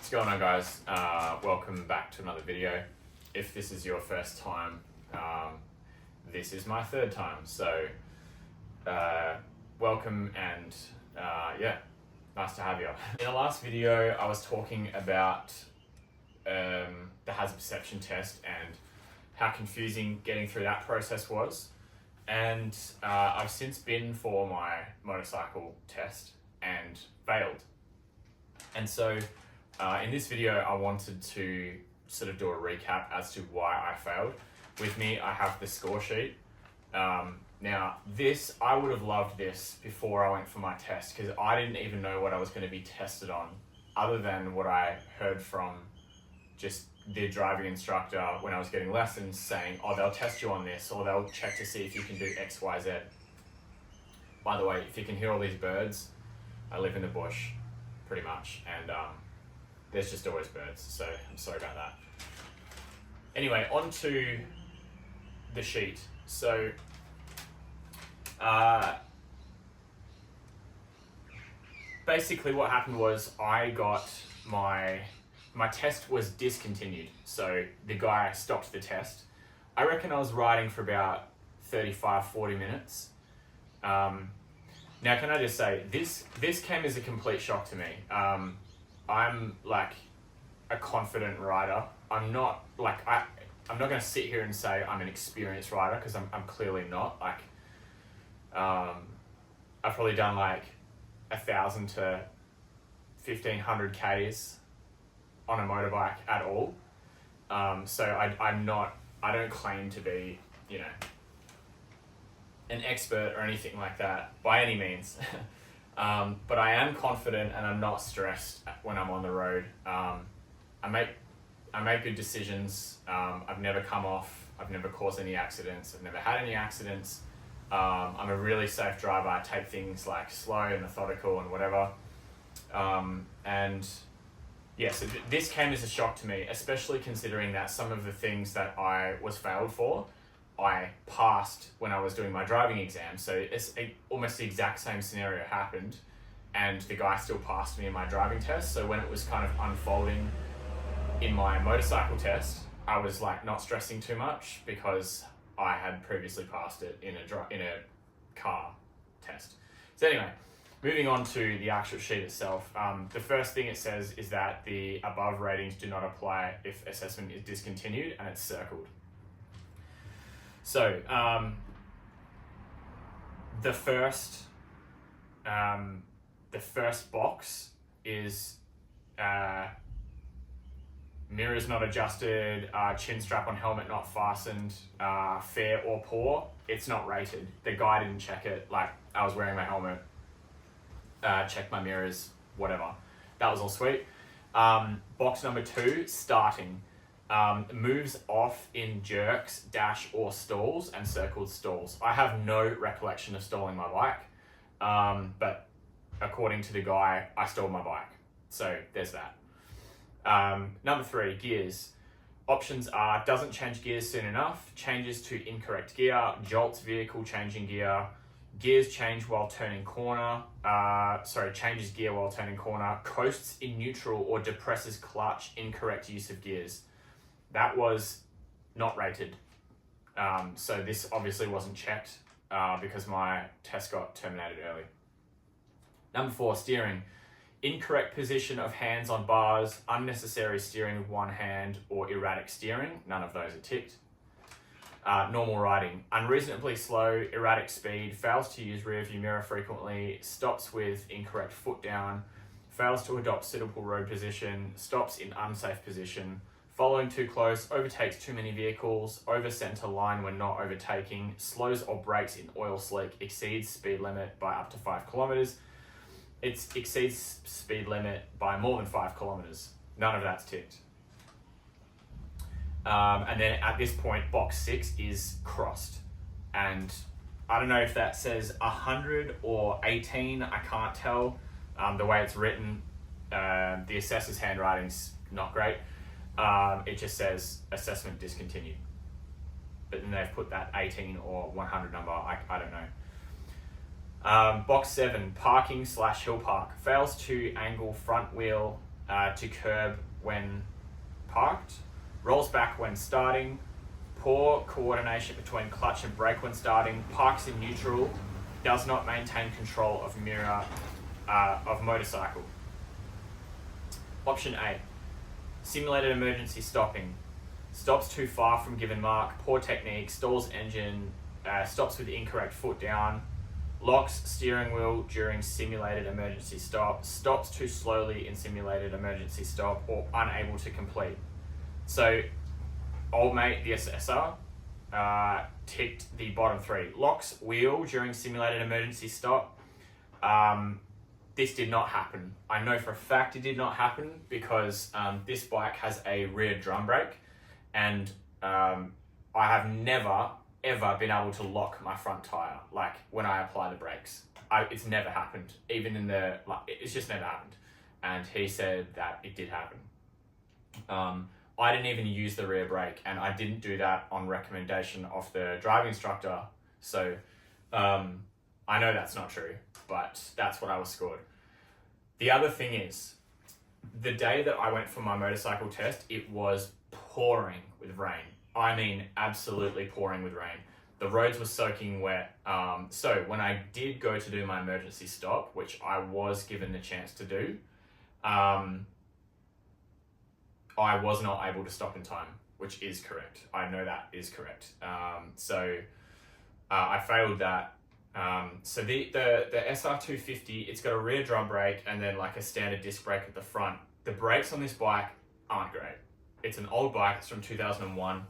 What's going on, guys? Welcome back to another video. If this is your first time, this is my third time, so welcome and yeah, nice to have you. In the last video I was talking about the hazard perception test and how confusing getting through that process was, and I've since been for my motorcycle test and failed. And so in this video, I wanted to sort of do a recap as to why I failed. With me, I have the score sheet. Now, I would have loved this before I went for my test, because I didn't even know what I was going to be tested on, other than what I heard from just the driving instructor when I was getting lessons saying, oh, they'll test you on this, or they'll check to see if you can do X, Y, Z. By the way, if you can hear all these birds, I live in the bush, pretty much, and there's just always birds, so I'm sorry about that. Anyway, on to the sheet. So, basically what happened was I got my test was discontinued. So the guy stopped the test. I reckon I was riding for about 35, 40 minutes. Now, can I just say, this came as a complete shock to me. I'm like a confident rider. I'm not going to sit here and say I'm an experienced rider, because I'm clearly not. Like, I've probably done like 1,000 to 1,500 Ks on a motorbike at all. So I don't claim to be, an expert or anything like that by any means. But I am confident and I'm not stressed when I'm on the road. I make good decisions. I've never come off. I've never caused any accidents. I've never had any accidents. I'm a really safe driver. I take things like slow and methodical and whatever. And yeah, so this came as a shock to me, especially considering that some of the things that I was failed for, I passed when I was doing my driving exam. So it's almost the exact same scenario happened, and the guy still passed me in my driving test. So when it was kind of unfolding in my motorcycle test, I was like not stressing too much, because I had previously passed it in a car test. So anyway, moving on to the actual sheet itself. The first thing it says is that the above ratings do not apply if assessment is discontinued, and it's circled. So the first box is mirrors not adjusted, chin strap on helmet not fastened, fair or poor. It's not rated. The guy didn't check it. Like, I was wearing my helmet, checked my mirrors, whatever. That was all sweet. Box number 2, starting. Moves off in jerks, dash or stalls, and circled stalls. I have no recollection of stalling my bike, but according to the guy, I stalled my bike. So there's that. Number 3, gears. Options are doesn't change gears soon enough, changes to incorrect gear, jolts vehicle changing gear, gears change while turning corner, changes gear while turning corner, coasts in neutral or depresses clutch, incorrect use of gears. That was not rated. So this obviously wasn't checked because my test got terminated early. Number 4, steering. Incorrect position of hands on bars, unnecessary steering with one hand, or erratic steering. None of those are ticked. Normal riding. Unreasonably slow, erratic speed, fails to use rear view mirror frequently, stops with incorrect foot down, fails to adopt suitable road position, stops in unsafe position, following too close, overtakes too many vehicles, over center line when not overtaking, slows or brakes in oil slick, exceeds speed limit by up to 5 kilometers. It exceeds speed limit by more than 5 kilometers. None of that's ticked. And then at this point, box 6 is crossed. And I don't know if that says 100 or 18, I can't tell. The way it's written, the assessor's handwriting's not great. It just says assessment discontinued. But then they've put that 18 or 100 number, I don't know. Box 7, parking / hill park. Fails to angle front wheel to curb when parked, rolls back when starting, poor coordination between clutch and brake when starting, parks in neutral, does not maintain control of mirror of motorcycle. Option A, simulated emergency stopping, stops too far from given mark, poor technique, stalls engine, stops with incorrect foot down, locks steering wheel during simulated emergency stop, stops too slowly in simulated emergency stop, or unable to complete. So old mate, the assessor, ticked the bottom three. Locks wheel during simulated emergency stop. This did not happen. I know for a fact it did not happen because this bike has a rear drum brake, and I have never ever been able to lock my front tire like when I apply the brakes. It's never happened. Even in the it's just never happened. And he said that it did happen. I didn't even use the rear brake, and I didn't do that on recommendation of the driving instructor. So I know that's not true, but that's what I was scored. The other thing is, the day that I went for my motorcycle test, it was pouring with rain. I mean, absolutely pouring with rain. The roads were soaking wet. So when I did go to do my emergency stop, which I was given the chance to do, I was not able to stop in time, which is correct. I know that is correct. So I failed that. So the SR250, it's got a rear drum brake and then like a standard disc brake at the front. The brakes on this bike aren't great. It's an old bike. It's from 2001.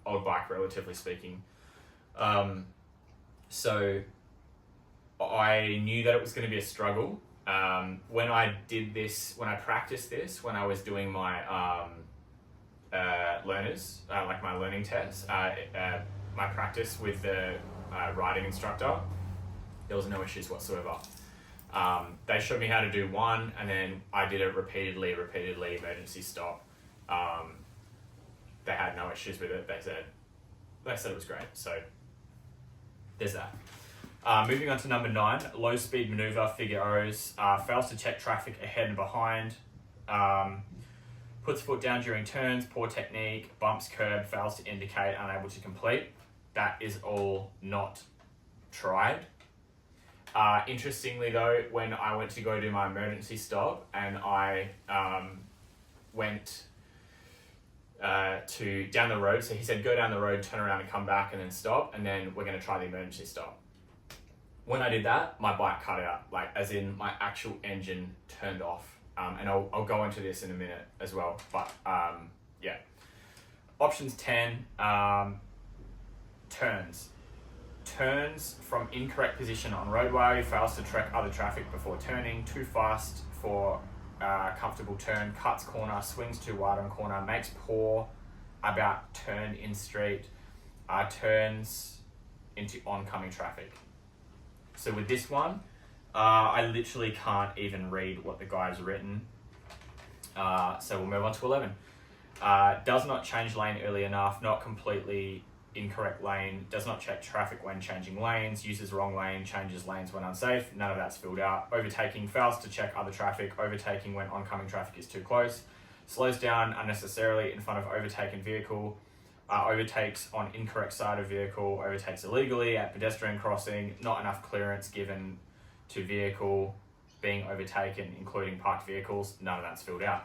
Old bike, relatively speaking. So I knew that it was going to be a struggle. When I practiced this, when I was doing my learners, like my learning tests, my practice with the riding instructor, there was no issues whatsoever. They showed me how to do one, and then I did it repeatedly, emergency stop. They had no issues with it. They said it was great. So there's that. Moving on to number 9, low speed maneuver, figure O's, fails to check traffic ahead and behind, puts foot down during turns, poor technique, bumps curb, fails to indicate, unable to complete. That is all not tried. Interestingly though, when I went to go do my emergency stop and I went to down the road, so he said go down the road, turn around and come back and then stop, and then we're going to try the emergency stop. When I did that, my bike cut out, like as in my actual engine turned off. And I'll go into this in a minute as well, but yeah. Options 10, turns. Turns from incorrect position on roadway, fails to track other traffic before turning, too fast for comfortable turn, cuts corner, swings too wide on corner, makes poor about turn in street, turns into oncoming traffic. So with this one, I literally can't even read what the guy's written. So we'll move on to 11. Does not change lane early enough, not completely incorrect lane, does not check traffic when changing lanes, uses wrong lane, changes lanes when unsafe, none of that's filled out. Overtaking, fails to check other traffic, overtaking when oncoming traffic is too close, slows down unnecessarily in front of overtaken vehicle, overtakes on incorrect side of vehicle, overtakes illegally at pedestrian crossing, not enough clearance given to vehicle being overtaken, including parked vehicles, none of that's filled out.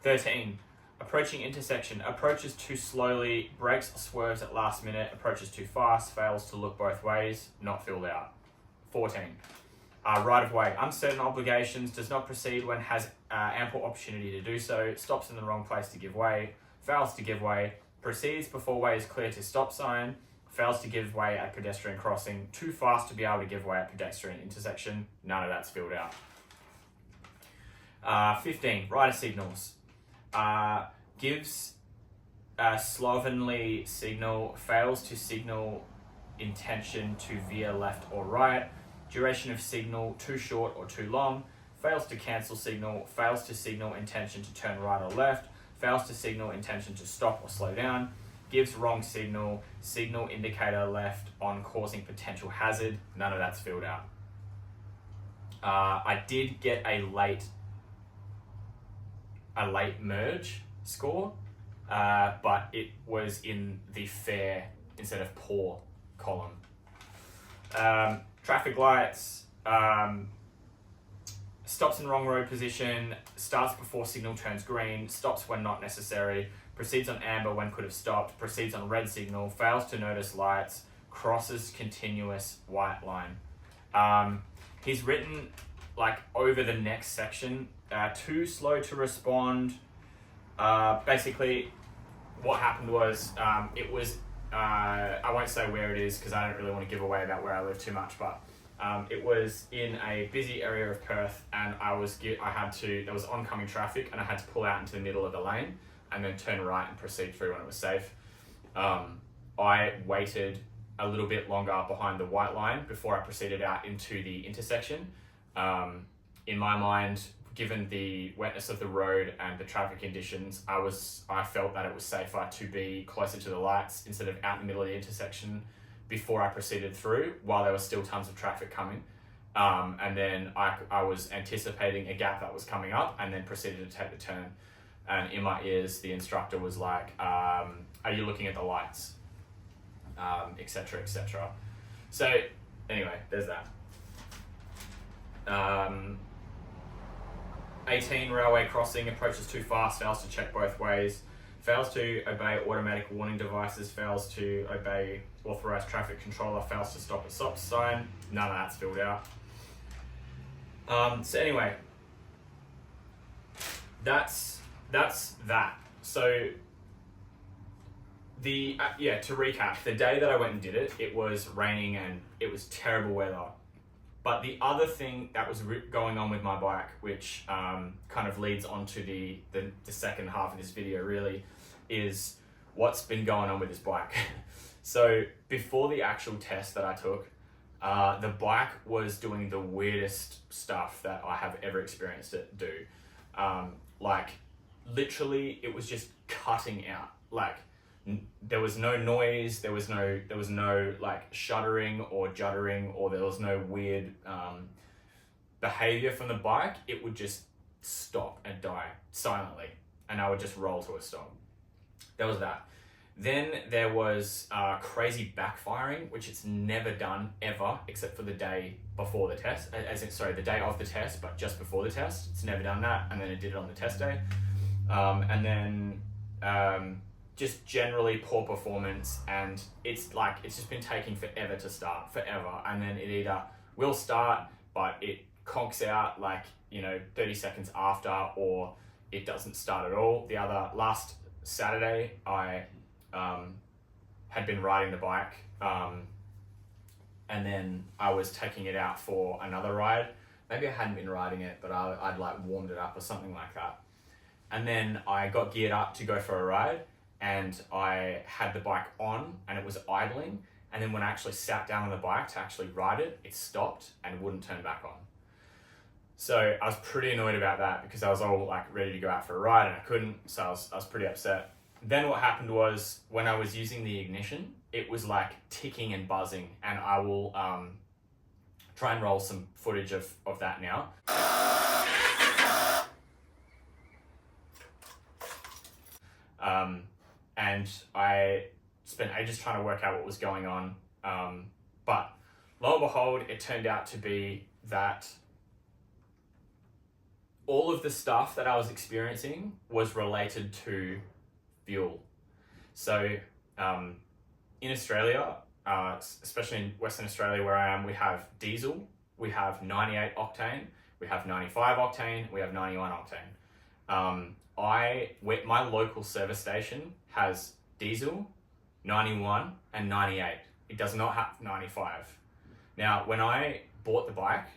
13. Approaching intersection, approaches too slowly, brakes or swerves at last minute, approaches too fast, fails to look both ways, not filled out. 14. Right of way, uncertain obligations, does not proceed when has ample opportunity to do so, stops in the wrong place to give way, fails to give way, proceeds before way is clear to stop sign, fails to give way at pedestrian crossing, too fast to be able to give way at pedestrian intersection, none of that's filled out. 15. Rider signals. Gives a slovenly signal, fails to signal intention to veer left or right, duration of signal too short or too long, fails to cancel signal, fails to signal intention to turn right or left, fails to signal intention to stop or slow down, gives wrong signal, signal indicator left on causing potential hazard, none of that's filled out. I did get a late a late merge score, but it was in the fair instead of poor column. Traffic lights, stops in wrong road position, starts before signal turns green, stops when not necessary, proceeds on amber when could have stopped, proceeds on red signal, fails to notice lights, crosses continuous white line. He's written like over the next section, too slow to respond. Basically, what happened was it was, I won't say where it is because I don't really want to give away about where I live too much, but it was in a busy area of Perth, and there was oncoming traffic, and I had to pull out into the middle of the lane and then turn right and proceed through when it was safe. I waited a little bit longer behind the white line before I proceeded out into the intersection. In my mind, given the wetness of the road and the traffic conditions, I felt that it was safer to be closer to the lights instead of out in the middle of the intersection before I proceeded through while there was still tons of traffic coming. And then I was anticipating a gap that was coming up and then proceeded to take the turn. And in my ears, the instructor was like, are you looking at the lights? Etc, etc. So anyway, there's that. 18, railway crossing, approaches too fast, fails to check both ways, fails to obey automatic warning devices, fails to obey authorized traffic controller, fails to stop at stop sign. None of that's filled out. So anyway, that's that. So to recap, the day that I went and did it, it was raining and it was terrible weather. But the other thing that was going on with my bike, which kind of leads on to the second half of this video really, is what's been going on with this bike. So before the actual test that I took, the bike was doing the weirdest stuff that I have ever experienced it do. Like literally it was just cutting out. Like there was no noise, there was no like shuddering or juddering, or there was no weird behavior from the bike. It would just stop and die silently, and I would just roll to a stop. There was that. Then there was crazy backfiring, which it's never done ever, except for the day before the test. The day of the test, but just before the test. It's never done that, and then it did it on the test day. And then just generally poor performance, and it's just been taking forever to start, and then it either will start, but it conks out 30 seconds after, or it doesn't start at all. Last Saturday, I had been riding the bike, and then I was taking it out for another ride. Maybe I hadn't been riding it, but I'd warmed it up or something like that. And then I got geared up to go for a ride, and I had the bike on and it was idling. And then when I actually sat down on the bike to actually ride it, it stopped and wouldn't turn back on. So I was pretty annoyed about that because I was all ready to go out for a ride and I couldn't. So I was pretty upset. Then what happened was when I was using the ignition, it was ticking and buzzing, and I will try and roll some footage of that now. And I spent ages trying to work out what was going on. But lo and behold, it turned out to be that all of the stuff that I was experiencing was related to fuel. So in Australia, especially in Western Australia where I am, we have diesel, we have 98 octane, we have 95 octane, we have 91 octane. My local service station has diesel, 91 and 98. It does not have 95. Now, when I bought the bike,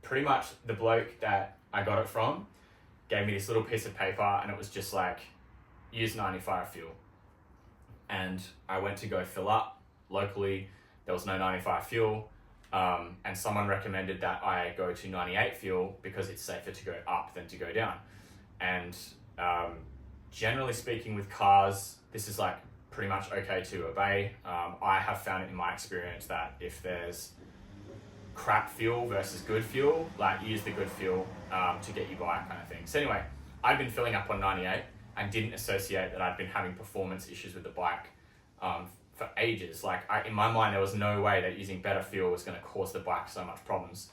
pretty much the bloke that I got it from gave me this little piece of paper, and it was just use 95 fuel. And I went to go fill up locally. There was no 95 fuel. And someone recommended that I go to 98 fuel because it's safer to go up than to go down. And generally speaking with cars, this is pretty much okay to obey. I have found it in my experience that if there's crap fuel versus good fuel, use the good fuel. to get you by kind of thing. So anyway, I'd been filling up on 98 and didn't associate that I'd been having performance issues with the bike for ages. Like in my mind, there was no way that using better fuel was going to cause the bike so much problems.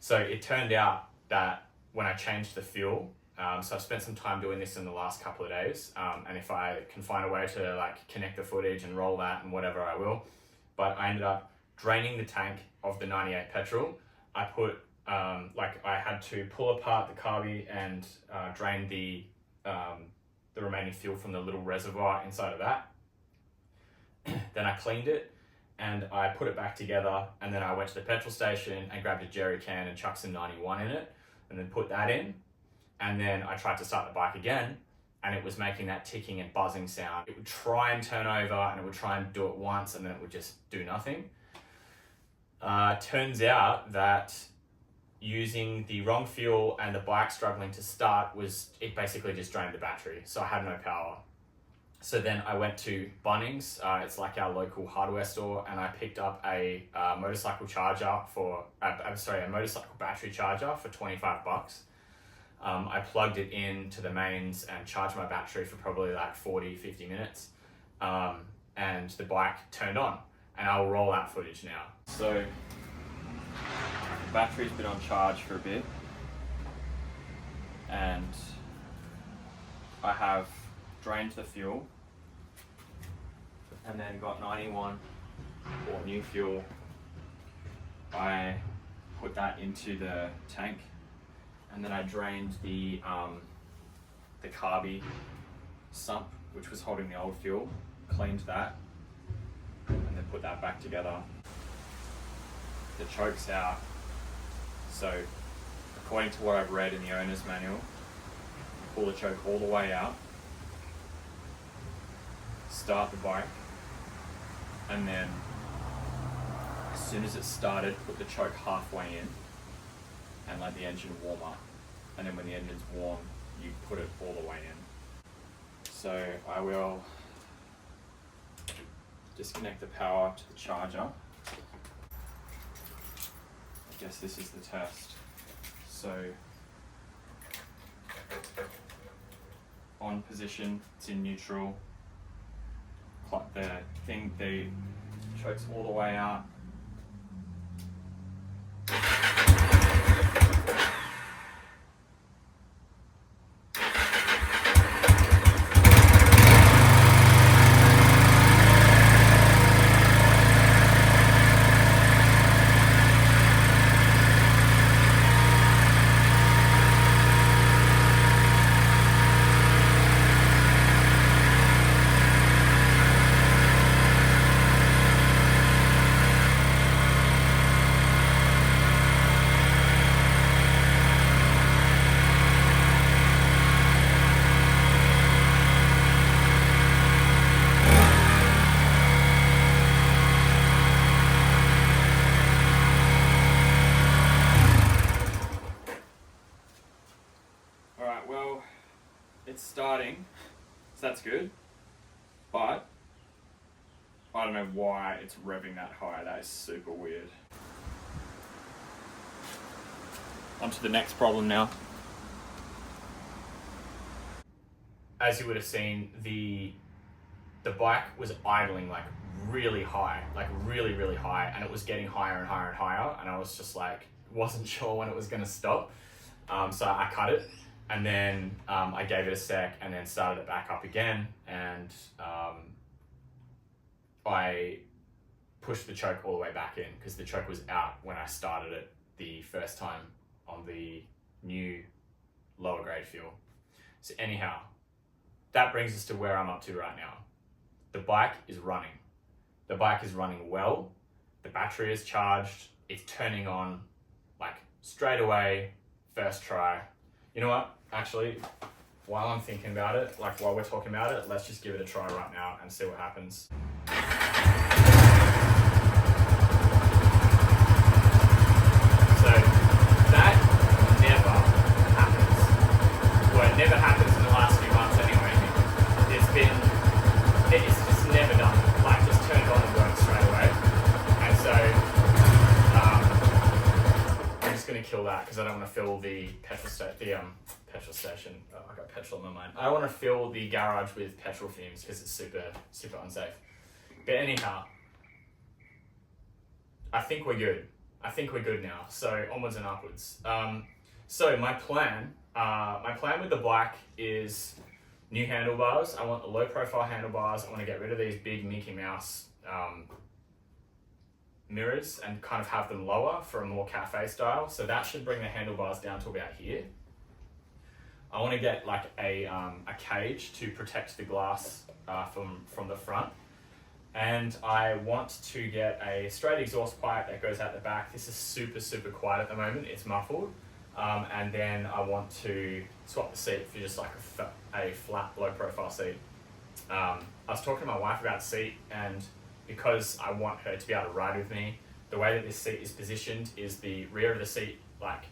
So it turned out that when I changed the fuel, so I've spent some time doing this in the last couple of days, and if I can find a way to like connect the footage and roll that and whatever, I will. But I ended up draining the tank of the 98 petrol. I put I had to pull apart the carby and drain the remaining fuel from the little reservoir inside of that. Then I cleaned it and I put it back together, and then I went to the petrol station and grabbed a jerry can and chucked some 91 in it and then put that in. And then I tried to start the bike again, and it was making that ticking and buzzing sound. It would try and turn over and it would try and do it once, and then it would just do nothing. Turns out that using the wrong fuel and the bike struggling to start it basically just drained the battery. So I had no power. So then I went to Bunnings, it's like our local hardware store, and I picked up a motorcycle charger a motorcycle battery charger for 25 bucks. I plugged it into the mains and charged my battery for probably like 40-50 minutes. And the bike turned on, and I'll roll that footage now. So the battery's been on charge for a bit, and I have drained the fuel and then got 91 or new fuel. I put that into the tank, and then I drained the carby sump, which was holding the old fuel, cleaned that, and then put that back together. The choke's out, so according to what I've read in the owner's manual, pull the choke all the way out, start the bike, and then as soon as it started, put the choke halfway in and let the engine warm up. And then when the engine's warm, you put it all the way in. So I will disconnect the power to the charger. I guess this is the test. So on position, it's in neutral. The choke's all the way out. It's starting, so that's good, but I don't know why it's revving that high. That is super weird. On to the next problem now. As you would have seen, the bike was idling like really high, like really, really high, and it was getting higher and higher and higher, and I was just like, wasn't sure when it was gonna stop. So I cut it. And then I gave it a sec and then started it back up again, and I pushed the choke all the way back in because the choke was out when I started it the first time on the new lower grade fuel. So anyhow, that brings us to where I'm up to right now. The bike is running. The bike is running well. The battery is charged. It's turning on like straight away, first try. You know what? Actually, while I'm thinking about it, like while we're talking about it, let's just give it a try right now and see what happens. So that never happens. Well, it never happens in the last few months anyway. It's just never done. Like just turned on and worked straight away. And so I'm just gonna kill fill that because I don't want to fill the petrol station. Oh, I got petrol in my mind. I don't want to fill the garage with petrol fumes because it's super unsafe. But anyhow, I think we're good. I think we're good now. So onwards and upwards. So my plan with the bike is new handlebars. I want the low profile handlebars. I want to get rid of these big Mickey Mouse mirrors and kind of have them lower for a more cafe style. So that should bring the handlebars down to about here. I want to get like a cage to protect the glass from the front. And I want to get a straight exhaust pipe that goes out the back. This is super quiet at the moment. It's muffled. And then I want to swap the seat for just like a flat low profile seat. I was talking to my wife about the seat, and because I want her to be able to ride with me, the way that this seat is positioned is the rear of the seat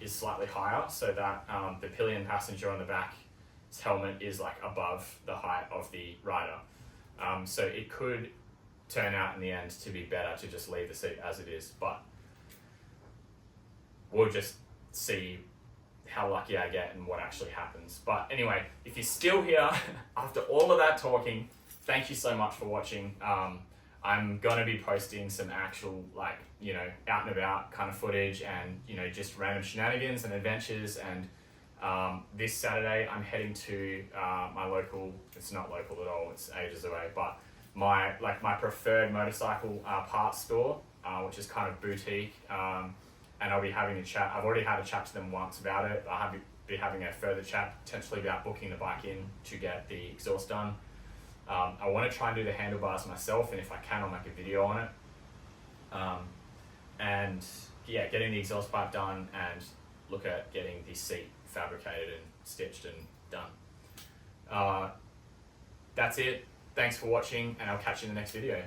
is slightly higher, so that the pillion passenger on the back's helmet is like above the height of the rider. So it could turn out in the end to be better to just leave the seat as it is, but we'll just see how lucky I get and what actually happens. But anyway, if you're still here after all of that talking, thank you so much for watching. I'm gonna be posting some actual out and about kind of footage and just random shenanigans and adventures. And this Saturday I'm heading to my local, it's not local at all, it's ages away, but my preferred motorcycle parts store, which is kind of boutique, and I'll be having a chat. I've already had a chat to them once about it. I'll be having a further chat potentially about booking the bike in to get the exhaust done. I want to try and do the handlebars myself, and if I can, I'll make a video on it. And yeah, getting the exhaust pipe done and look at getting the seat fabricated and stitched and done. That's it. Thanks for watching, and I'll catch you in the next video.